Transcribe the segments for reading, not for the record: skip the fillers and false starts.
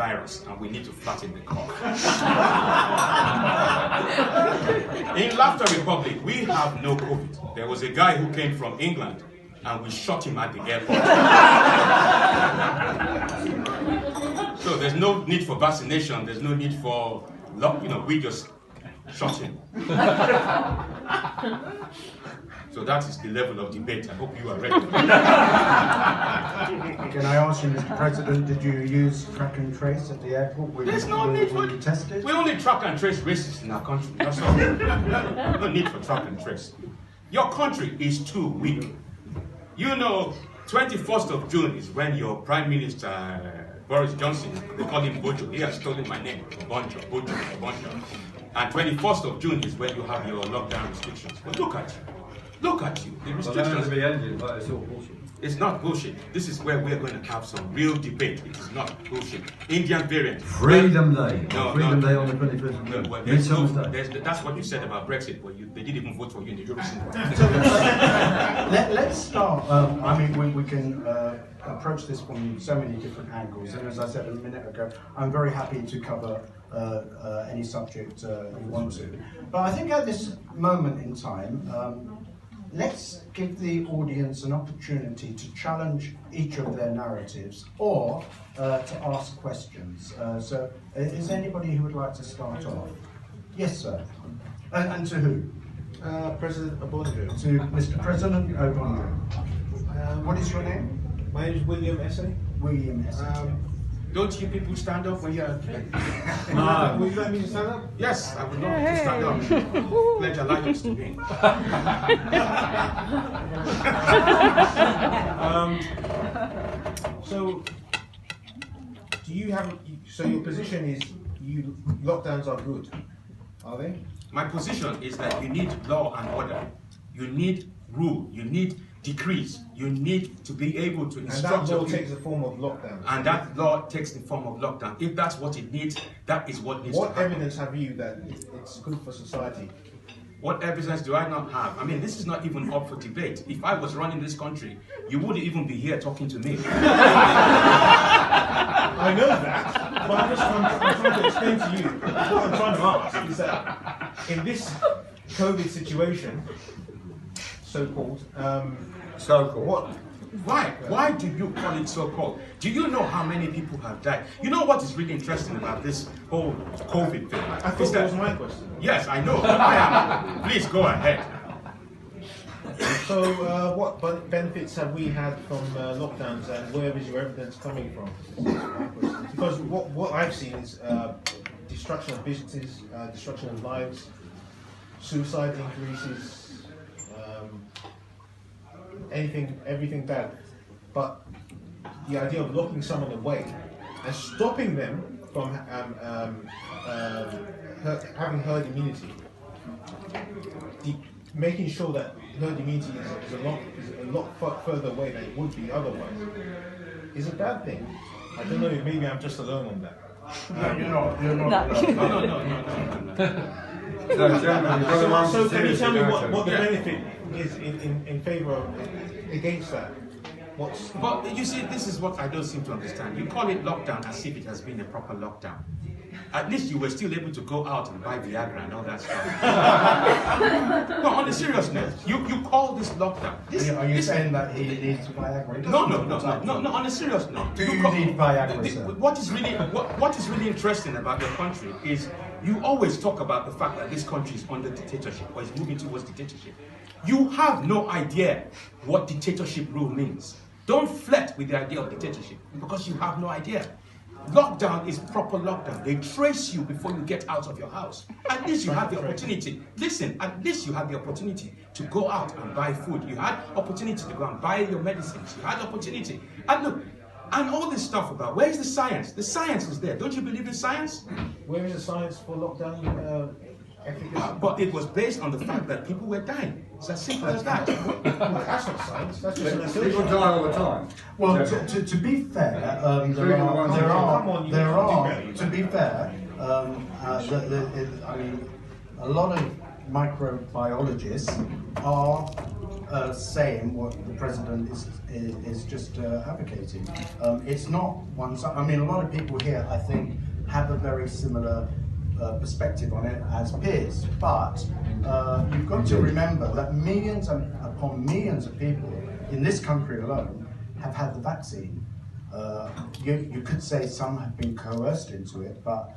virus and we need to flatten the curve. In Laughter Republic, we have no COVID. There was a guy who came from England and we shot him at the airport. So there's no need for vaccination, there's no need for, we just shot him. So that is the level of debate. I hope you are ready. Can I ask you, Mr. President, did you use track and trace at the airport? There's no need for you tested? We only track and trace racists in our country. That's all. No need for track and trace. Your country is too weak. 21st of June is when your Prime Minister Boris Johnson, they call him Bojo. He has stolen my name, Obonjo. And 21st of June is when you have your lockdown restrictions. But look at you. Look at you. The restrictions. It's all bullshit. It's not bullshit. This is where we're going to have some real debate. It is not bullshit. Indian variant. Freedom Day. No, Freedom Day on the 21st of June. That's what you said about Brexit, but they didn't even vote for you in the European Let's start. We can approach this from so many different angles. And as I said a minute ago, I'm very happy to cover any subject you want to. But I think at this moment in time, let's give the audience an opportunity to challenge each of their narratives or to ask questions. So is there anybody who would like to start off? Yes, sir. And to who? President Obonjo. To Mr. President Obonjo. What is your name? My name is William Essay. William Essay. Don't you people stand up when you're... Would you like me to stand up? Yes, I would love to stand up. Pledge allegiance to me. So, so your position is lockdowns are good, are they? My position is that you need law and order. You need rule. You need decrees. You need to be able to instruct. And that law takes the form of lockdown. And that law takes the form of lockdown. If that's what it needs, that is what needs to happen. What evidence have you that it's good for society? What evidence do I not have? I mean, this is not even up for debate. If I was running this country, you wouldn't even be here talking to me. I know that, but I'm trying to explain to you. What I'm trying to ask is that in this COVID situation, so-called, what? Why do you call it so-called? Do you know how many people have died? You know what is really interesting about this whole COVID thing? I thought that was my question. Yes, I know. I am. Please go ahead. So, what benefits have we had from lockdowns, and where is your evidence coming from? Because what I've seen is destruction of businesses, destruction of lives, suicide increases, everything bad. But the idea of locking someone away and stopping them from having herd immunity, making sure that herd immunity is a lot further away than it would be otherwise, is a bad thing. I don't know, maybe I'm just alone on that. No, you're not. No. So can you tell me what the benefit is in favour of, against that? But you see, this is what I don't seem to understand. You call it lockdown as if it has been a proper lockdown. At least you were still able to go out and buy Viagra and all that stuff. No, on a serious note, you call this lockdown. Are you saying that he needs Viagra? No, on a serious note. Do you need Viagra, sir? What is really interesting about your country is you always talk about the fact that this country is under dictatorship or is moving towards dictatorship. You have no idea what dictatorship rule means. Don't flirt with the idea of dictatorship because you have no idea. Lockdown is proper lockdown. They trace you before you get out of your house. At least you have the opportunity. Listen, at least you have the opportunity to go out and buy food. You had opportunity to go and buy your medicines. You had opportunity. And look, and all this stuff about where is the science? The science is there. Don't you believe in science? Where is the science for lockdown efficacy? But it was based on the fact that people were dying. It's as simple as that. That's not science. That's just an assertion. People die all the time. Well, to be fair, to be fair, I mean, a lot of microbiologists are saying what the president is just advocating. It's not one side. I mean, a lot of people here, I think, have a very similar perspective on it as Piers, but you've got to remember that millions upon millions of people in this country alone have had the vaccine. You could say some have been coerced into it, but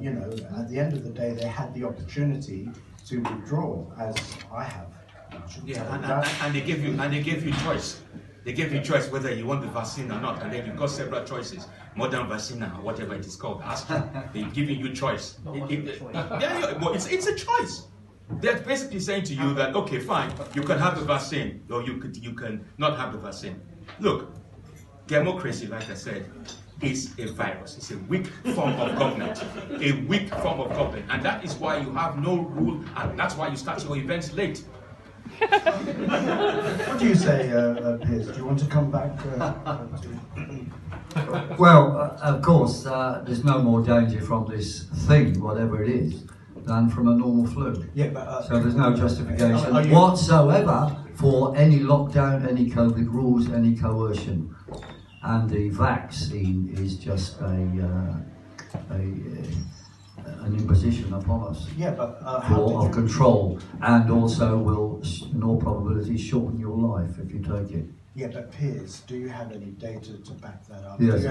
you know, at the end of the day, they had the opportunity to withdraw, as I have. Yeah, and they give you choice. They give you choice whether you want the vaccine or not, and then you've got several choices. Modern vaccine or whatever it is called, Astra. They're giving you choice. Well, it's a choice. They're basically saying to you that, okay, fine, you can have the vaccine, or you can not have the vaccine. Look, democracy, like I said, is a virus. It's a weak form of government. A weak form of government. And that is why you have no rule, and that's why you start your events late. What do you say, Piers? Do you want to come back? Well, of course, there's no more danger from this thing, whatever it is, than from a normal flu. Yeah, but, so there's no justification whatsoever for any lockdown, any COVID rules, any coercion. And the vaccine is just an imposition upon us of control, and also will, in all probability, shorten your life if you take it. Yeah, but Piers, do you have any data to back that up? Yes.